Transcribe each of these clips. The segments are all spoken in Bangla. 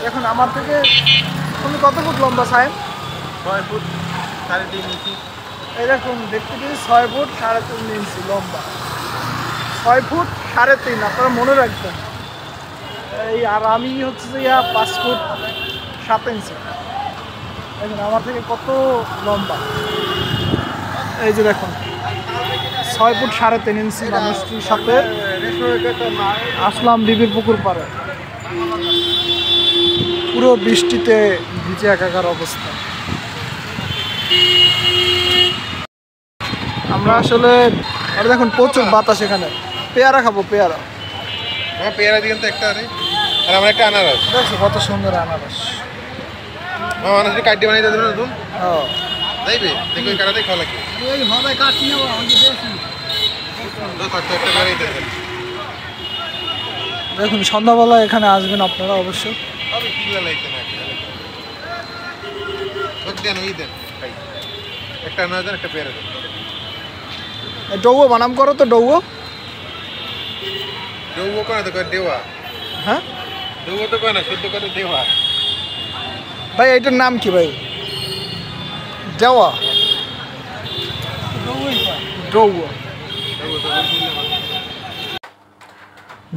এখন আমার থেকে তুমি কত ফুট লম্বা সাহেব? 6 ফুট 3.5 ইঞ্চি। এই দেখুন দেখতে পেয়েছি 6 ফুট 3.5 ইঞ্চি লম্বা। 6 ফুট 3.5, আপনারা মনে রাখবেন। এই আর আমি হচ্ছে যে 5 ফুট 7 ইঞ্চি। দেখুন আমার থেকে কত লম্বা। এই যে দেখুন 6 ফুট 3.5 ইঞ্চি মানুষটির সাথে আসলাম বিবির পুকুর পাড়ে। পুরো বৃষ্টিতে ভিজে একাকার অবস্থা। আমরা আসলে আর দেখুন প্রচুর বাতাস এখানে। পেয়ারা খাবো, পেয়ারা। আমার পেয়ারা দিবেন তো একটা আরে, আর আমার একটা আনারস। দেখছো কত সুন্দর আনারস। আমার আনারসের কাটি বানাই দেবেন নতুন। হ্যাঁ যাইবে দেখো এই কাটাতে খাওয়া লাগে। এই ভাবে কাটছি না আমি দেখছি। তো থাকতো একটা পেয়ারাই দেবেন। দেখুন সন্ধ্যাবেলা এখানে আসবেন আপনারা অবশ্যই। আমি কিলা লাইতে না দেন ওই দেন ভাই, একটা আনারস দেন, একটা পেয়ারা দেন। ডৌও বানাম করো তো, ডৌও। ডৌবো কোনা তো করে দেওয়া। হ্যাঁ ডৌবো তো কোনা শুদ্ধ করে দেওয়া। ভাই এইটার নাম কি ভাই? দেওয়া, ডৌও।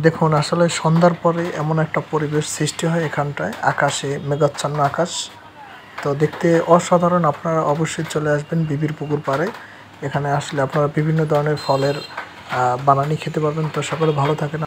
দেখুন আসলে সন্ধ্যার পরে এমন একটা পরিবেশ সৃষ্টি হয় এখানটায়, আকাশে মেঘাচ্ছন্ন আকাশ। তো দেখতে অসাধারণ। আপনারা অবশ্যই চলে আসবেন বিবির পুকুর পাড়ে। এখানে আসলে আপনারা বিভিন্ন ধরনের ফলের বানানি খেতে পারবেন। তো সকলে ভালো থাকেন।